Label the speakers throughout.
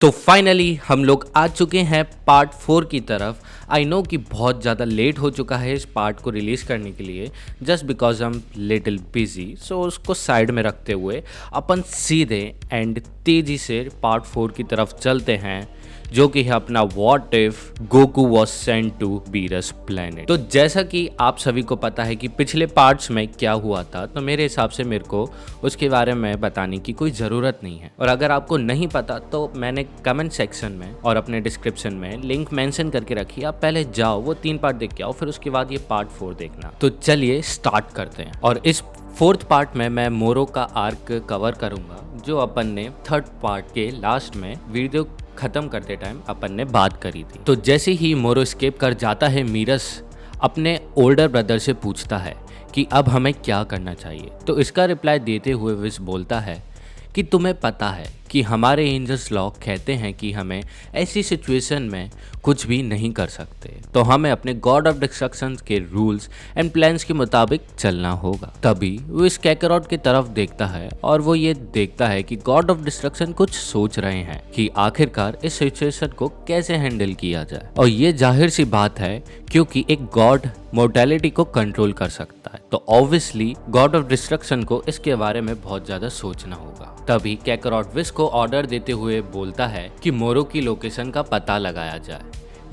Speaker 1: तो फाइनली हम लोग आ चुके हैं पार्ट 4 की तरफ। आई नो कि बहुत ज़्यादा लेट हो चुका है इस पार्ट को रिलीज़ करने के लिए, just because I am little busy. So उसको साइड में रखते हुए अपन सीधे एंड तेज़ी से पार्ट 4 की तरफ चलते हैं, जो कि है अपना what if Goku was sent to Beerus planet. तो जैसा कि आप सभी को पता है कि पिछले पार्ट्स में क्या हुआ था, तो मेरे हिसाब से मेरे को उसके बारे में बताने की कोई ज़रूरत नहीं है। और अगर आपको नहीं पता तो मैंने कमेंट सेक्शन में और अपने डिस्क्रिप्शन में लिंक मेंशन करके रखी, आप पहले जाओ वो 3 पार्ट देख के आओ, फिर उसके बाद ये पार्ट 4 देखना। तो चलिए स्टार्ट करते हैं। और इस 4th पार्ट में मैं मोरो का आर्क कवर करूंगा, जो अपन ने 3rd पार्ट के लास्ट में वीडियो खत्म करते टाइम अपन ने बात करी थी। तो जैसे ही मोरो एस्केप कर जाता है, मीरस अपने ओल्डर ब्रदर से पूछता है कि अब हमें क्या करना चाहिए। तो इसका रिप्लाई देते हुए विस बोलता है कि तुम्हें पता है कि हमारे एंजल्स लॉ कहते हैं कि हमें ऐसी सिचुएशन में कुछ भी नहीं कर सकते, तो हमें अपने गॉड ऑफ डिस्ट्रक्शन के रूल्स एंड प्लान्स के मुताबिक चलना होगा। तभी वो इस कैकरॉट की तरफ देखता है और वो ये देखता है कि गॉड ऑफ डिस्ट्रक्शन कुछ सोच रहे हैं कि आखिरकार इस सिचुएशन को कैसे हैंडल किया जाए। और ये जाहिर सी बात है क्योंकि एक गॉड मोर्टेलिटी को कंट्रोल कर सकता है, तो ऑब्वियसली गॉड ऑफ डिस्ट्रक्शन को इसके बारे में बहुत ज्यादा सोचना होगा। तभी कैकरॉट विस को ऑर्डर देते हुए बोलता है कि मोरो की लोकेशन का पता लगाया जाए,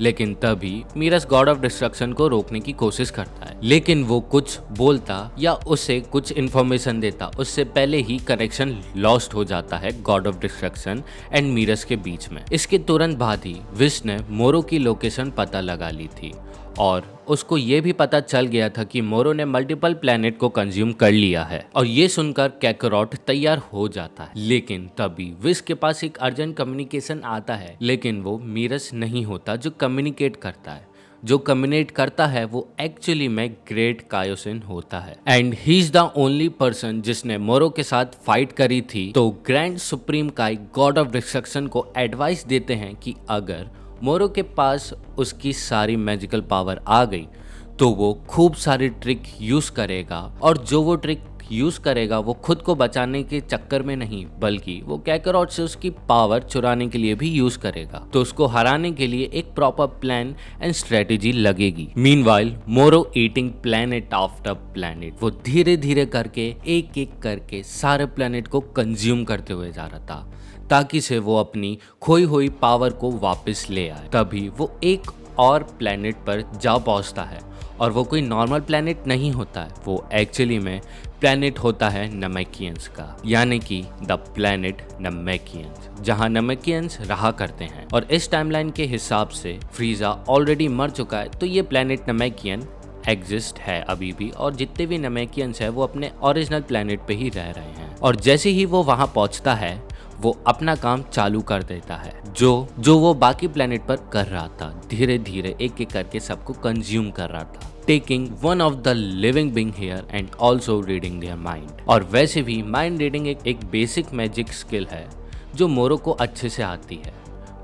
Speaker 1: लेकिन तभी मीरस गॉड ऑफ डिस्ट्रक्शन को रोकने की कोशिश करता है, लेकिन वो कुछ बोलता या उसे कुछ इन्फॉर्मेशन देता उससे पहले ही कनेक्शन लॉस्ट हो जाता है गॉड ऑफ डिस्ट्रक्शन एंड मीरस के बीच में। इसके तुरंत बाद ही विस ने मोरो की लोकेशन पता लगा ली थी और उसको ये भी पता चल गया था कि मोरो ने मल्टीपल प्लेनेट को कंज्यूम कर लिया है। और ये सुनकर कैकरॉट तैयार हो जाता है, लेकिन तभी विस के पास एक अर्जेंट कम्युनिकेशन आता है, लेकिन वो मीरस नहीं होता जो कम्युनिकेट करता है। जो कम्युनिकेट करता है वो एक्चुअली में ग्रेट कायोसिन होता है, and he is the only person जिसने मोरो के साथ फाइट करी थी। तो ग्रैंड सुप्रीम काई गॉड ऑफ डिस्ट्रक्शन को एडवाइस देते हैं कि अगर मोरो के पास उसकी सारी मैजिकल पावर आ गई तो वो खूब सारी ट्रिक यूज करेगा, और जो वो ट्रिक यूज करेगा वो खुद को बचाने के चक्कर में नहीं, बल्कि वो कैकरॉट से उसकी पावर चुराने के लिए भी यूज करेगा। तो उसको हराने के लिए एक प्रॉपर प्लान एंड स्ट्रेटेजी लगेगी। मीनवाइल मोरो ईटिंग प्लेनेट आफ्टर प्लेनेट, वो धीरे धीरे करके एक एक करके सारे प्लेनेट को कंज्यूम करते हुए जा रहा था, ताकि से वो अपनी खोई हुई पावर को वापस ले आए। तभी वो एक और प्लेनेट पर जा पहुंचता है, और वो कोई नॉर्मल प्लेनेट नहीं होता है, वो एक्चुअली में प्लेनेट होता है नमेकियंस का, यानी कि द प्लेनेट नमेकियंस, जहां नमेकियंस रहा करते हैं। और इस टाइमलाइन के हिसाब से फ्रीजा ऑलरेडी मर चुका है, तो ये प्लेनेट नमेकियन एग्जिस्ट है अभी भी, और जितने भी नमेकियंस है वो अपने ओरिजिनल प्लेनेट पे ही रह रहे हैं। और जैसे ही वो वहां पहुंचता है वो अपना काम चालू कर देता है, जो वो बाकी प्लेनेट पर कर रहा था। धीरे धीरे एक एक करके सबको कंज्यूम कर रहा था, taking one of the living being here and also reading their mind. और वैसे भी माइंड रीडिंग एक बेसिक मैजिक स्किल है जो मोरो को अच्छे से आती है,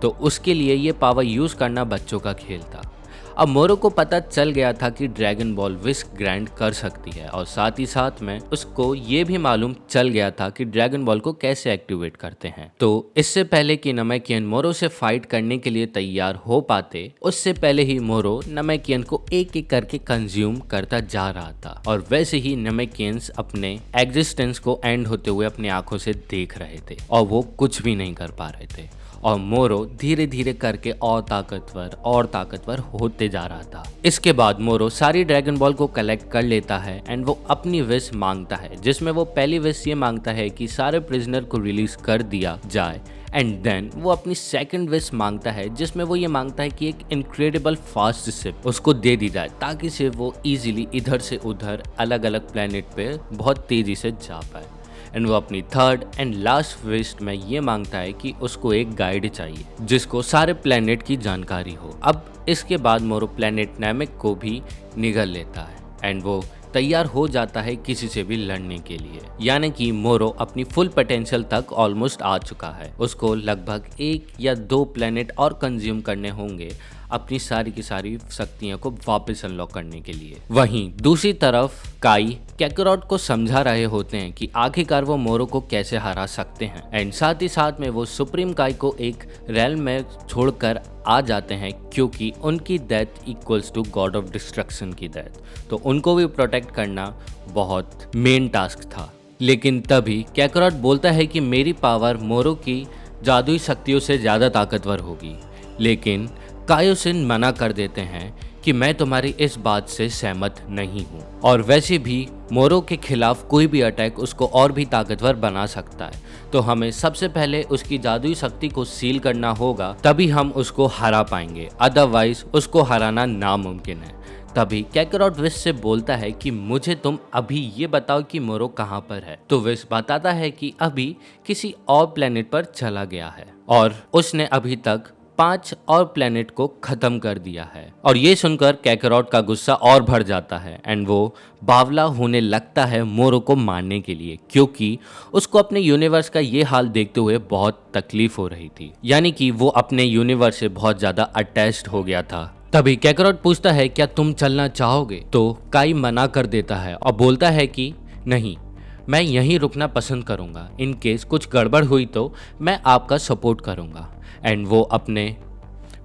Speaker 1: तो उसके लिए ये पावर यूज करना बच्चों का खेल था। अब मोरो को पता चल गया था कि ड्रैगन बॉल विश ग्रांट कर सकती है, और साथ ही साथ में उसको ये भी मालूम चल गया था कि ड्रैगन बॉल को कैसे एक्टिवेट करते हैं। तो इससे पहले कि नमेकियन मोरो से फाइट करने के लिए तैयार हो पाते, उससे पहले ही मोरो नमेकियन को एक एक करके कंज्यूम करता जा रहा था। और वैसे ही नमेकियंस अपने एग्जिस्टेंस को एंड होते हुए अपनी आंखों से देख रहे थे, और वो कुछ भी नहीं कर पा रहे थे। और मोरो धीरे धीरे करके और ताकतवर होते जा रहा था। इसके बाद मोरो सारी ड्रैगन बॉल को कलेक्ट कर लेता है एंड वो अपनी विश मांगता है, जिसमें वो पहली विश ये मांगता है कि सारे प्रिजनर को रिलीज कर दिया जाए, एंड देन वो अपनी सेकंड विश मांगता है, जिसमें वो ये मांगता है कि एक इनक्रेडिबल फास्ट शिप उसको दे दी जाए, ताकि से वो इजीली इधर से उधर अलग अलग प्लेनेट पे बहुत तेजी से जा पाए। एंड वो अपनी 3rd एंड लास्ट विश में ये मांगता है कि उसको एक गाइड चाहिए जिसको सारे प्लेनेट की जानकारी हो। अब इसके बाद मोरो प्लेनेट नैमिक को भी निगल लेता है एंड वो तैयार हो जाता है किसी से भी लड़ने के लिए, यानी कि मोरो अपनी फुल पोटेंशियल तक ऑलमोस्ट आ चुका है। उसको लगभग 1 या 2 प्लेनेट और कंज्यूम करने होंगे अपनी सारी की सारी शक्तियों को वापस अनलॉक करने के लिए। वहीं दूसरी तरफ काई कैकरॉट को समझा रहे होते हैं कि आखिरकार वो मोरो को कैसे हरा सकते हैं, एंड साथ ही साथ में वो सुप्रीम काई को एक रेल में छोड़कर आ जाते हैं क्योंकि उनकी death equals to god of destruction की डेथ, तो उनको भी प्रोटेक्ट करना बहुत मेन टास्क था। लेकिन तभी कैकरॉट बोलता है कि मेरी पावर मोरो की जादुई शक्तियों से ज़्यादा ताकतवर होगी, लेकिन कायोसिन मना कर देते हैं कि मैं तुम्हारी इस बात से सहमत नहीं हूँ, और वैसे भी मोरो के खिलाफ कोई भी अटैक उसको और भी ताकतवर बना सकता है, तो हमें सबसे पहले उसकी जादुई शक्ति को सील करना होगा, तभी हम उसको हरा पाएंगे, अदरवाइज उसको हराना नामुमकिन है। तभी कैकरॉट विश से बोलता है कि मुझे तुम अभी ये बताओ कि मोरो कहाँ पर है, तो विश बताता है कि अभी किसी और प्लेनेट पर चला गया है और उसने अभी तक 5 और प्लेनेट को खत्म कर दिया है। और ये सुनकर कैकरॉट का गुस्सा और बढ़ जाता है एंड वो बावला होने लगता है मोरो को मारने के लिए, क्योंकि उसको अपने यूनिवर्स का ये हाल देखते हुए बहुत तकलीफ हो रही थी, यानी कि वो अपने यूनिवर्स से बहुत ज्यादा अटैच्ड हो गया था। तभी कैकरॉट पूछता है क्या तुम चलना चाहोगे, तो काई मना कर देता है और बोलता है कि नहीं, मैं यहीं रुकना पसंद करूंगा, इन केस कुछ गड़बड़ हुई तो मैं आपका सपोर्ट करूंगा। एंड वो अपने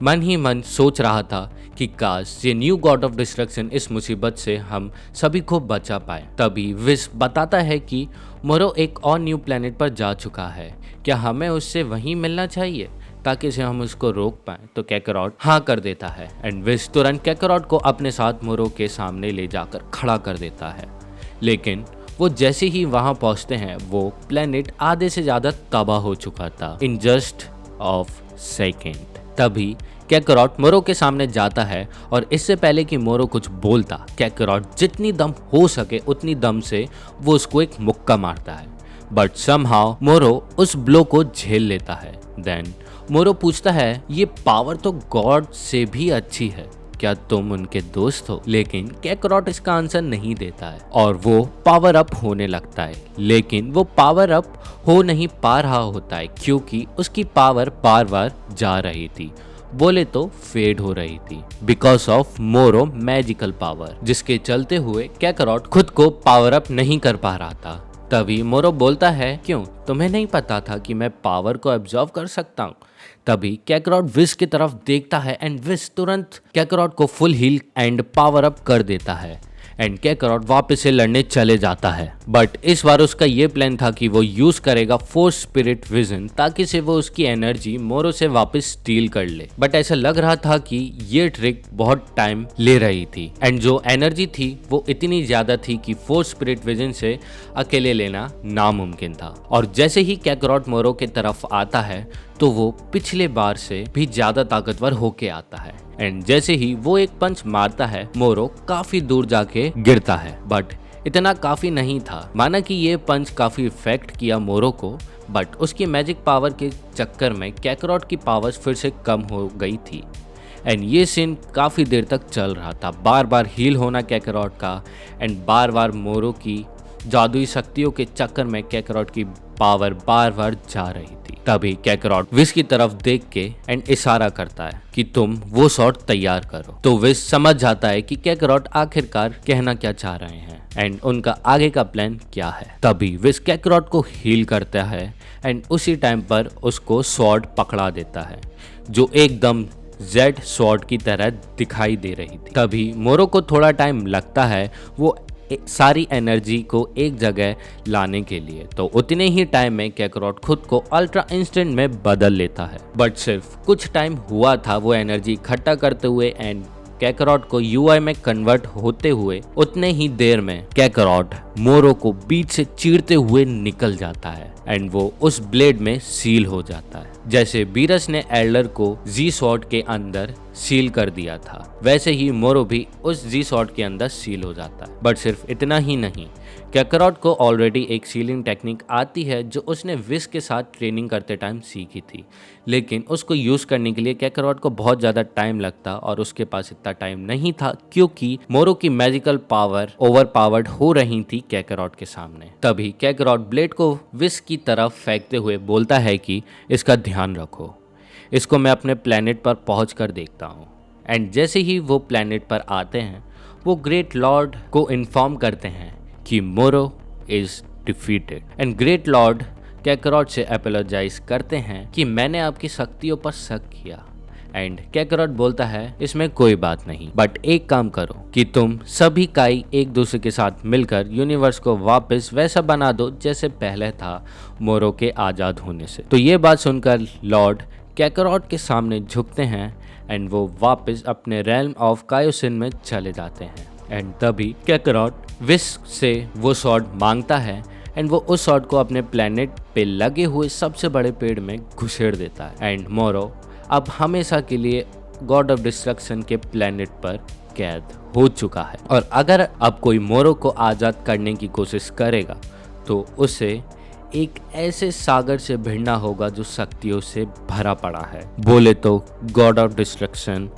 Speaker 1: मन ही मन सोच रहा था कि काश ये न्यू गॉड ऑफ डिस्ट्रक्शन इस मुसीबत से हम सभी को बचा पाए। तभी विश बताता है कि मोरो एक और न्यू प्लेनेट पर जा चुका है, क्या हमें उससे वहीं मिलना चाहिए ताकि से हम उसको रोक पाएं, तो कैकरॉट हाँ कर देता है एंड विश तुरंत कैकरॉट को अपने साथ मोरो के सामने ले जाकर खड़ा कर देता है। लेकिन वो जैसे ही वहां पहुंचते हैं वो प्लेनेट आधे से ज्यादा तबाह हो चुका था इन जस्ट ऑफ सेकेंड। तभी कैकरॉट मोरो के सामने जाता है और इससे पहले कि मोरो कुछ बोलता, कैकरॉट जितनी दम हो सके उतनी दम से वो उसको एक मुक्का मारता है, बट समहाउ मोरो उस ब्लो को झेल लेता है। देन मोरो पूछता है ये पावर तो गॉड से भी अच्छी है, क्या तुम उनके दोस्त हो? लेकिन कैकरॉट इसका आंसर नहीं देता है और वो पावर अप होने लगता है, लेकिन वो पावर अप हो नहीं पा रहा होता है क्योंकि उसकी पावर बार बार जा रही थी, बोले तो फेड हो रही थी, बिकॉज ऑफ मोरो मैजिकल पावर, जिसके चलते हुए कैकरॉट खुद को पावर अप नहीं कर पा रहा था। तभी मोरो बोलता है क्यों, तुम्हें नहीं पता था कि मैं पावर को एब्जॉर्व कर सकता हूँ? तभी कैकरॉट विश की तरफ देखता है एंड विश तुरंत कैकरॉट को full heal and power up कर देता है एंड कैकरॉट वापस से लड़ने चले जाता है। बट इस बार उसका ये प्लान था कि वो यूज करेगा फोर्स स्पिरिट विजन ताकि से वो उसकी एनर्जी मोरो से वापस स्टील कर ले, बट ऐसा लग रहा था कि ये ट्रिक बहुत टाइम ले रही थी एंड जो एनर्जी थी वो इतनी ज्यादा थी कि फोर्स स्पिरिट विजन से अकेले लेना नामुमकिन था। और जैसे ही कैकरॉट मोरो के तरफ आता है तो वो पिछले बार से भी ज्यादा ताकतवर होके आता है एंड जैसे ही वो एक पंच मारता है मोरो काफी दूर जाके गिरता है, बट इतना काफी नहीं था। माना कि ये पंच काफी इफेक्ट किया मोरो को, बट उसकी मैजिक पावर के चक्कर में कैकरॉट की पावर फिर से कम हो गई थी एंड ये सीन काफी देर तक चल रहा था, बार बार हील होना कैकरॉट का एंड बार बार मोरो की जादुई शक्तियों के चक्कर में कैकरॉट की पावर बार बार जा रही थी। तभी कैकरॉट विश की तरफ देख के एंड इशारा करता है कि तुम वो शॉट तैयार करो, तो विश समझ जाता है कि कैकरॉट आखिरकार कहना क्या चाह रहे हैं एंड उनका आगे का प्लान क्या है। तभी विश कैकरॉट को हील करता है एंड उसी टाइम पर उसको स्वॉर्ड पकड़ा देता है जो एकदम जेड स्वॉर्ड की तरह दिखाई दे रही थी। तभी मोरो को थोड़ा टाइम लगता है वो सारी एनर्जी को एक जगह लाने के लिए, तो उतने ही टाइम में कैकरॉट खुद को अल्ट्रा इंस्टेंट में बदल लेता है, बट सिर्फ कुछ टाइम हुआ था वो एनर्जी इकट्ठा करते हुए एंड कैकरॉट को यूआई में कन्वर्ट होते हुए उतने ही देर में कैकरॉट मोरो को बीच से चीरते हुए निकल जाता है एंड वो उस ब्लेड में सील हो जाता है। जैसे बीरस ने एल्डर को जी शॉट के अंदर सील कर दिया था, वैसे ही मोरो भी उस जी शॉट के अंदर सील हो जाता है। बट सिर्फ इतना ही नहीं, कैकरॉट को ऑलरेडी एक सीलिंग टेक्निक आती है जो उसने विश के साथ ट्रेनिंग करते टाइम सीखी थी, लेकिन उसको यूज करने के लिए कैकरॉट को बहुत ज्यादा टाइम लगता और उसके पास इतना टाइम नहीं था क्योंकि मोरो की मैजिकल पावर ओवर पावर्ड हो रही थी कैकरॉट के सामने। तभी कैकरॉट ब्लेड को विश की तरफ फेंकते हुए बोलता है कि इसका ध्यान रखो, इसको मैं अपने प्लेनेट पर पहुंच कर देखता हूँ एंड जैसे ही वो प्लेनेट पर आते हैं वो ग्रेट लॉर्ड को इन्फॉर्म करते हैं कि मोरो is defeated and great Lord कैकरॉट से अपोलोजाइज करते हैं कि मैंने आपकी शक्तियों पर शक किया। एंड कैकरॉट बोलता है इसमें कोई बात नहीं, बट एक काम करो कि तुम सभी काई एक दूसरे के साथ मिलकर यूनिवर्स को वापस वैसा बना दो जैसे पहले था मोरो के आज़ाद होने से। तो ये बात सुनकर लॉर्ड कैकरॉट के सामने झुकते हैं एंड वो वापस अपने रेल्म ऑफ कायोसिन में चले जाते हैं। एंड तभी कैकरॉट विस्क से वो स्वॉर्ड मांगता है एंड वो उस स्वॉर्ड को अपने प्लेनेट पे लगे हुए सबसे बड़े पेड़ में घुसेड़ देता है एंड मोरो अब हमेशा के लिए गॉड ऑफ डिस्ट्रक्शन के प्लेनेट पर कैद हो चुका है। और अगर अब कोई मोरो को आज़ाद करने की कोशिश करेगा तो उसे एक ऐसे सागर से भिड़ना होगा जो शक्तियों से भरा पड़ा है, बोले तो गॉड ऑफ डिस्ट्रक्शन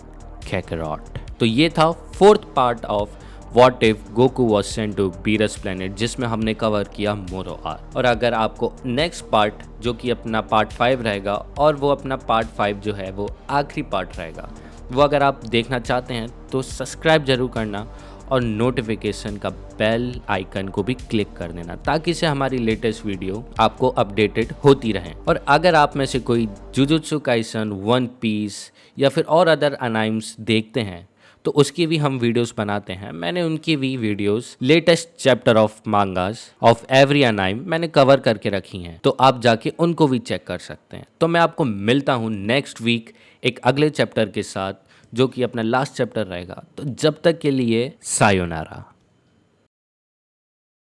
Speaker 1: कैकरॉट। तो ये था 4th part of what if Goku was sent to Beerus planet, जिसमें हमने कवर किया मोरो आर्क। और अगर आपको नेक्स्ट पार्ट जो कि अपना पार्ट 5 रहेगा, और वो अपना पार्ट 5 जो है वो आखिरी पार्ट रहेगा, वो अगर आप देखना चाहते हैं तो सब्सक्राइब जरूर करना और नोटिफिकेशन का बेल आइकन को भी क्लिक कर देना ताकि से हमारी लेटेस्ट वीडियो आपको अपडेटेड होती रहे। और अगर आप में से कोई जुजुत्सु काइसन, वन पीस या फिर और अदर अनाइम्स देखते हैं तो उसकी भी हम वीडियोस बनाते हैं। मैंने उनकी भी videos latest chapter of mangas of every anime मैंने कवर करके रखी हैं, तो आप जाके उनको भी चेक कर सकते हैं। तो मैं आपको मिलता हूँ नेक्स्ट वीक एक अगले चैप्टर के साथ जो कि अपना लास्ट चैप्टर रहेगा। तो जब तक के लिए सायोनारा।